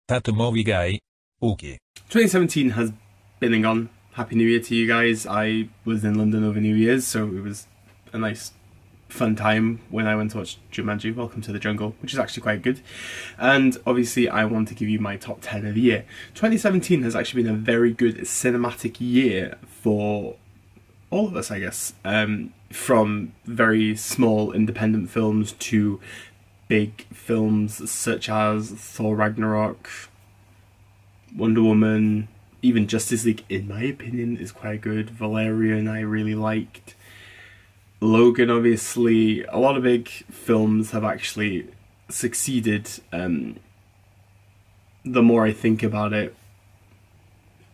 thatmovieguyUK. 2017 has been and gone. Happy New Year to you guys. I was in London over New Year's, so it was a nice fun time when I went to watch Jumanji, Welcome to the Jungle, which is actually quite good. And obviously I want to give you my top 10 of the year. 2017 has actually been a very good cinematic year for all of us, I guess. From very small independent films to big films such as Thor Ragnarok, Wonder Woman, even Justice League, in my opinion, is quite good. Valerian I really liked. Logan, obviously. A lot of big films have actually succeeded. The more I think about it,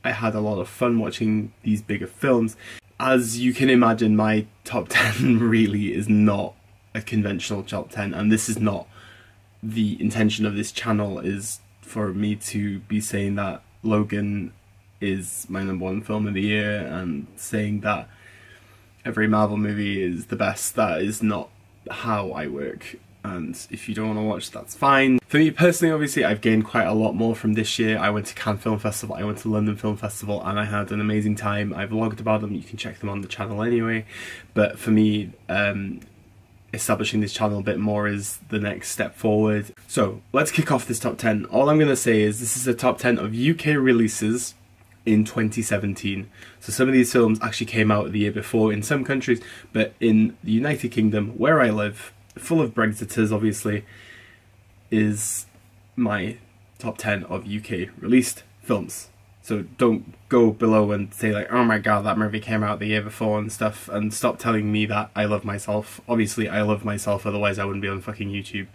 I had a lot of fun watching these bigger films. As you can imagine, my top 10 really is not a conventional top 10, and this is not the intention of this channel, is for me to be saying that Logan is my #1 film of the year and saying that every Marvel movie is the best. That is not how I work, and if you don't want to watch, that's fine. For me personally, obviously, I've gained quite a lot more from this year. I went to Cannes Film Festival, I went to London Film Festival, and I had an amazing time. I've vlogged about them, you can check them on the channel anyway, but for me, establishing this channel a bit more is the next step forward. So let's kick off this top 10. All I'm going to say is this is a top 10 of UK releases in 2017. So some of these films actually came out the year before in some countries, but in the United Kingdom, where I live, full of Brexiters obviously, is my top 10 of UK released films. So don't go below and say like, oh my god, that movie came out the year before and stuff, and stop telling me that I love myself. Obviously I love myself, otherwise I wouldn't be on fucking YouTube.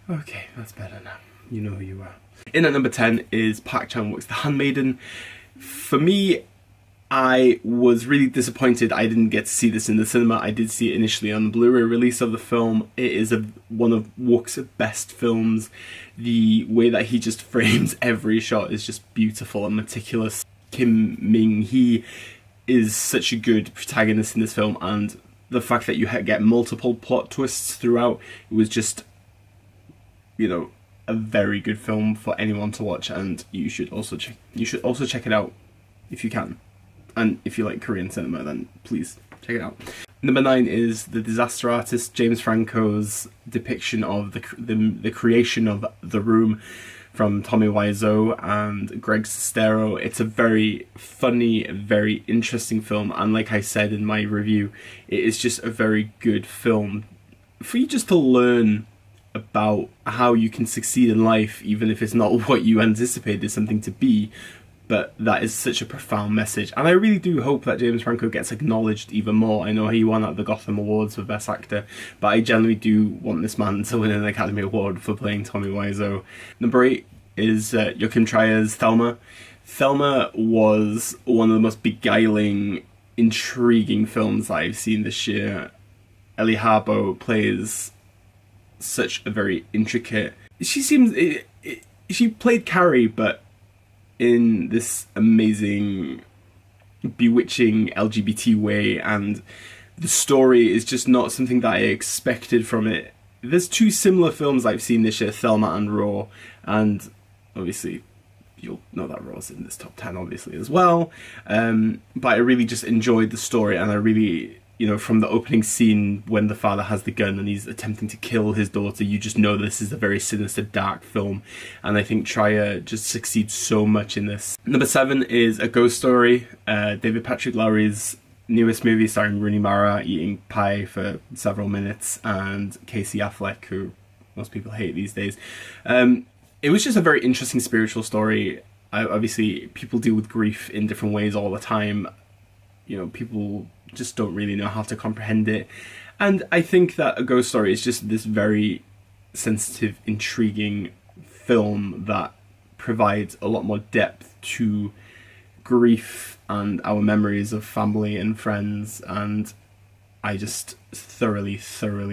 Okay, that's better now. You know who you are. In at number 10 is Park Chan-wook's The Handmaiden. For me, I was really disappointed I didn't get to see this in the cinema. I did see it initially on the Blu-ray release of the film. It is one of Wook's best films. The way that he just frames every shot is just beautiful and meticulous. Kim Min-hee is such a good protagonist in this film, and the fact that you get multiple plot twists throughout, it was just, you know, a very good film for anyone to watch, and you should also check it out if you can. And if you like Korean cinema, then please check it out. Number 9 is The Disaster Artist, James Franco's depiction of the creation of The Room from Tommy Wiseau and Greg Sestero. It's a very funny, very interesting film, and like I said in my review, it is just a very good film for you just to learn about how you can succeed in life, even if it's not what you anticipated something to be. But that is such a profound message, and I really do hope that James Franco gets acknowledged even more. I know he won at the Gotham Awards for Best Actor, but I generally do want this man to win an Academy Award for playing Tommy Wiseau. Number 8 is Joachim Trier's Thelma. Thelma was one of the most beguiling, intriguing films that I've seen this year. Ellie Harbo plays such a very intricate... She played Carrie, but in this amazing, bewitching LGBT way, and the story is just not something that I expected from it. There's 2 similar films I've seen this year, Thelma and Raw, and obviously you'll know that Raw's in this top 10 obviously as well, but I really just enjoyed the story, and I really, you know, from the opening scene when the father has the gun and he's attempting to kill his daughter, you just know this is a very sinister, dark film, and I think Trier just succeeds so much in this. Number 7 is A Ghost Story, David Patrick Lowry's newest movie starring Rooney Mara eating pie for several minutes, and Casey Affleck, who most people hate these days. It was just a very interesting spiritual story. Obviously, people deal with grief in different ways all the time. You know, people just don't really know how to comprehend it, and I think that A Ghost Story is just this very sensitive, intriguing film that provides a lot more depth to grief and our memories of family and friends, and I just thoroughly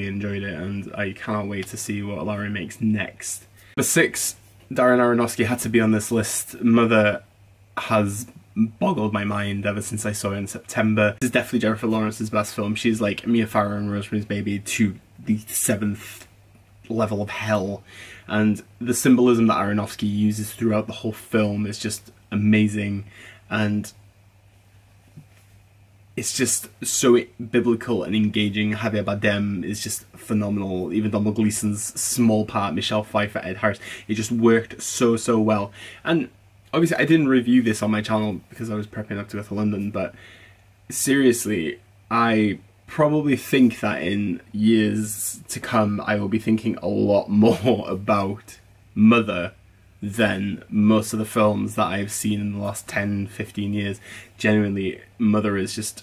enjoyed it, and I cannot wait to see what Larry makes next. Number 6, Darren Aronofsky had to be on this list. Mother has boggled my mind ever since I saw it in September. This is definitely Jennifer Lawrence's best film. She's like Mia Farrow and Rosemary's Baby to the 7th level of hell, and the symbolism that Aronofsky uses throughout the whole film is just amazing, and it's just so biblical and engaging. Javier Bardem is just phenomenal. Even Donald Gleason's small part, Michelle Pfeiffer, Ed Harris, it just worked so well. And obviously I didn't review this on my channel because I was prepping up to go to London, but seriously, I probably think that in years to come I will be thinking a lot more about Mother than most of the films that I've seen in the last 10-15 years. Genuinely, Mother is just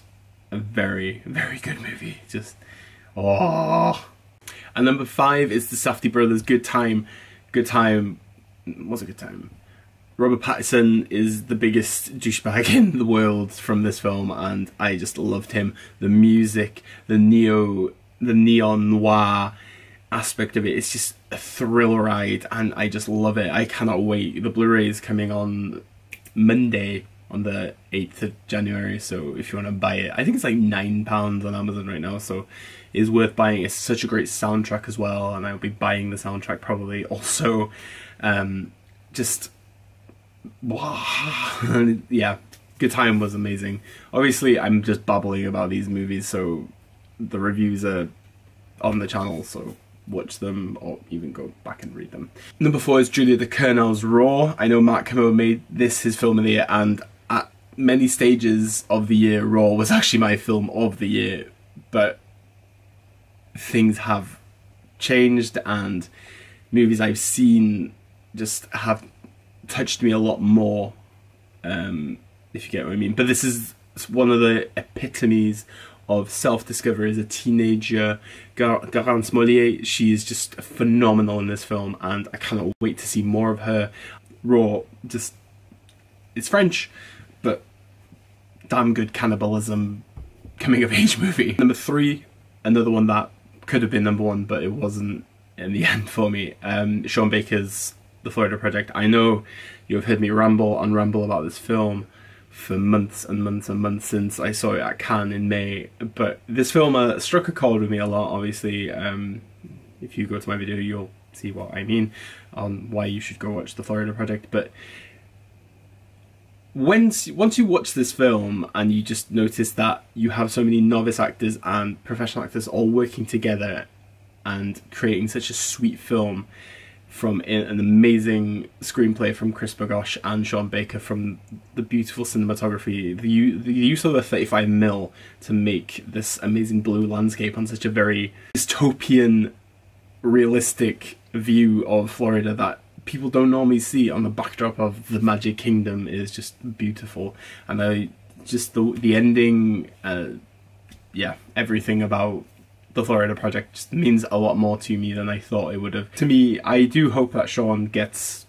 a very good movie. Just, oh. And number 5 is the Safdie brothers, Good Time. Good Time, what's a good time? Robert Pattinson is the biggest douchebag in the world from this film, and I just loved him. The music, the neon noir aspect of it, it's just a thrill ride, and I just love it. I cannot wait. The Blu-ray is coming on Monday, on the 8th of January, so if you want to buy it, I think it's like £9 on Amazon right now, so it is worth buying. It's such a great soundtrack as well, and I'll be buying the soundtrack probably also. Just, wow. Yeah, Good Time was amazing. Obviously, I'm just babbling about these movies, so the reviews are on the channel, so watch them or even go back and read them. Number 4 is Julia the Colonel's Raw. I know Mark Hamill made this his film of the year, and at many stages of the year, Raw was actually my film of the year, but things have changed and movies I've seen just have touched me a lot more, if you get what I mean. But this is one of the epitomes of self-discovery as a teenager. Garance Mollier, she is just phenomenal in this film, and I cannot wait to see more of her. Raw, just, it's French, but damn good cannibalism coming of age movie. Number 3, another one that could have been number 1, but it wasn't in the end for me. Sean Baker's The Florida Project. I know you have heard me ramble about this film for months and months since I saw it at Cannes in May, but this film struck a chord with me a lot. Obviously, if you go to my video you'll see what I mean on why you should go watch The Florida Project. But once you watch this film and you just notice that you have so many novice actors and professional actors all working together and creating such a sweet film, from an amazing screenplay from Chris Bogosh and Sean Baker, from the beautiful cinematography, the use of a 35mm to make this amazing blue landscape on such a very dystopian, realistic view of Florida that people don't normally see on the backdrop of the Magic Kingdom, is just beautiful. And I just, the ending, yeah, everything about The Florida Project just means a lot more to me than I thought it would have. To me, I do hope that Sean gets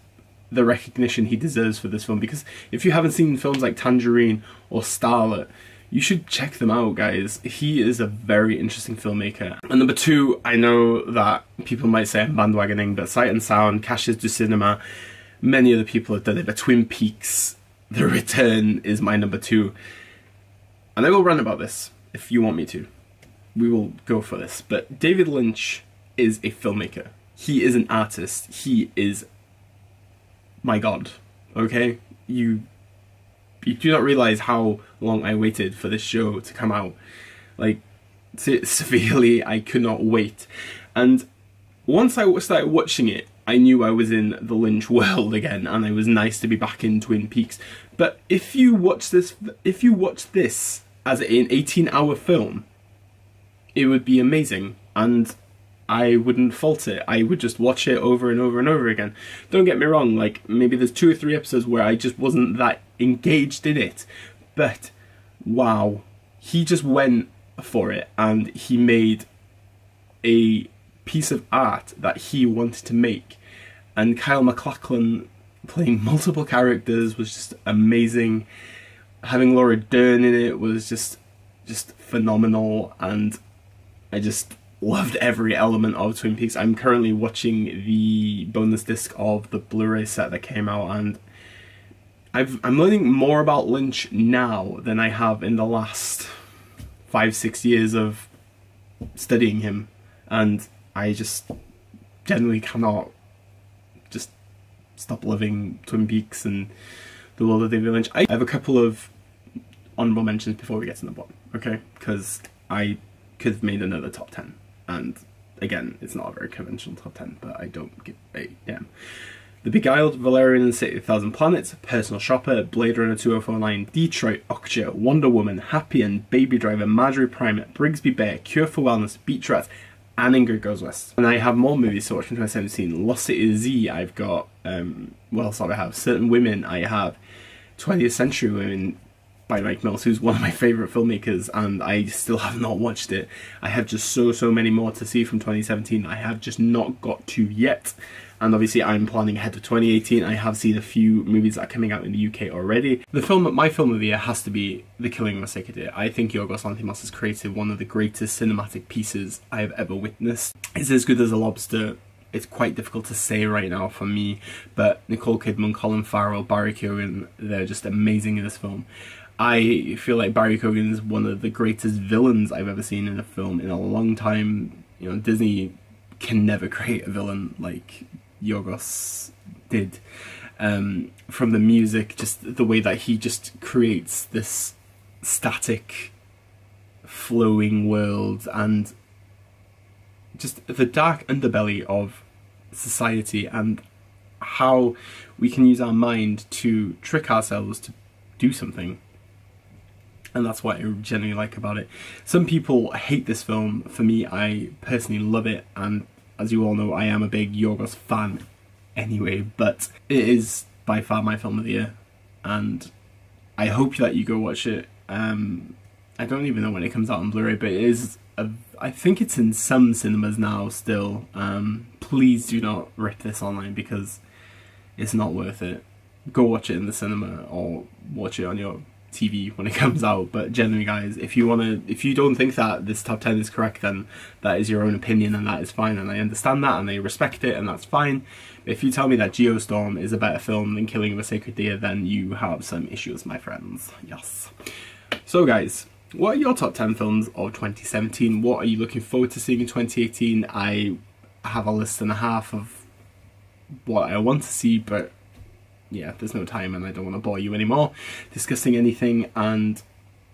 the recognition he deserves for this film, because if you haven't seen films like Tangerine or Starlet, you should check them out, guys. He is a very interesting filmmaker. And number 2, I know that people might say I'm bandwagoning, but Sight and Sound, Caches du Cinema, many other people have done it, but Twin Peaks: The Return is my number 2. And I will rant about this if you want me to. We will go for this, but David Lynch is a filmmaker. He is an artist. He is my god, okay? You do not realize how long I waited for this show to come out. Like, severely, I could not wait. And once I started watching it, I knew I was in the Lynch world again, and it was nice to be back in Twin Peaks. But if you watch this as an 18-hour film, it would be amazing, and I wouldn't fault it. I would just watch it over and over and over again. Don't get me wrong, like, maybe there's 2 or 3 episodes where I just wasn't that engaged in it, but wow, he just went for it, and he made a piece of art that he wanted to make. And Kyle MacLachlan playing multiple characters was just amazing. Having Laura Dern in it was just phenomenal, and I just loved every element of Twin Peaks. I'm currently watching the bonus disc of the Blu-ray set that came out, and I'm learning more about Lynch now than I have in the last 5-6 years of studying him, and I just generally cannot just stop loving Twin Peaks and the world of David Lynch. I have a couple of honourable mentions before we get to the bottom, okay? Because I could have made another top 10, and again, it's not a very conventional top 10, but I don't give a damn. The Beguiled, Valerian and the City of 1,000 Planets, Personal Shopper, Blade Runner 2049, Detroit, Okja, Wonder Woman, Happy End, Baby Driver, Marjorie Prime, Brigsby Bear, Cure for Wellness, Beach Rats, and Ingrid Goes West. And I have more movies to watch from 2017. Lost City Z, I've got, what else do I have? Certain Women, I have 20th Century Women by Mike Mills, who's one of my favourite filmmakers, and I still have not watched it. I have just so many more to see from 2017 I have just not got to yet. And obviously I'm planning ahead to 2018. I have seen a few movies that are coming out in the UK already. My film of the year has to be The Killing of a Sacred Deer. I think Yorgos Lanthimos has created one of the greatest cinematic pieces I have ever witnessed. It's as good as A Lobster. It's quite difficult to say right now for me, but Nicole Kidman, Colin Farrell, Barry Keoghan, they're just amazing in this film. I feel like Barry Keoghan is one of the greatest villains I've ever seen in a film in a long time. You know, Disney can never create a villain like Yorgos did. From the music, just the way that he just creates this static, flowing world, and just the dark underbelly of society, and how we can use our mind to trick ourselves to do something. And that's what I genuinely like about it. Some people hate this film. For me, I personally love it, and as you all know, I am a big Yorgos fan anyway, but it is by far my film of the year, and I hope that you go watch it. I don't even know when it comes out on Blu-ray, but it is, I think it's in some cinemas now still. Please do not rip this online, because it's not worth it. Go watch it in the cinema or watch it on your TV when it comes out. But generally, guys, if you don't think that this top 10 is correct, then that is your own opinion, and that is fine, and I understand that, and I respect it, and that's fine. But if you tell me that Geostorm is a better film than Killing of a Sacred Deer, then you have some issues, my friends. Yes. So guys, what are your top 10 films of 2017? What are you looking forward to seeing in 2018? I have a list and a half of what I want to see, but yeah, there's no time, and I don't want to bore you anymore discussing anything. And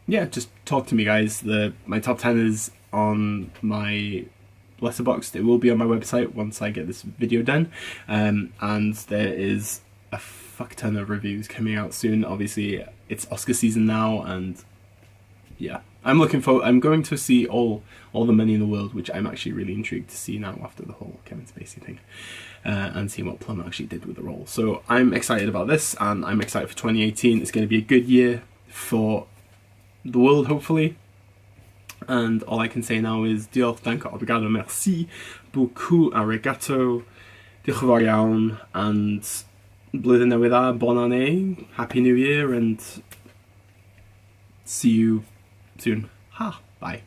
yeah, just talk to me, guys. My top 10 is on my Letterboxd. It will be on my website once I get this video done, and there is a fuck ton of reviews coming out soon. Obviously, it's Oscar season now, and yeah, I'm going to see all the money in the world, which I'm actually really intrigued to see now after the whole Kevin Spacey thing, and see what Plum actually did with the role. So I'm excited about this, and I'm excited for 2018. It's going to be a good year for the world, hopefully. And all I can say now is diolch, danke, obrigado, merci, beaucoup, arigato, diolch yn fawr iawn, and blwyddyn newydd dda, bon année, happy new year, and see you soon. Ha, bye.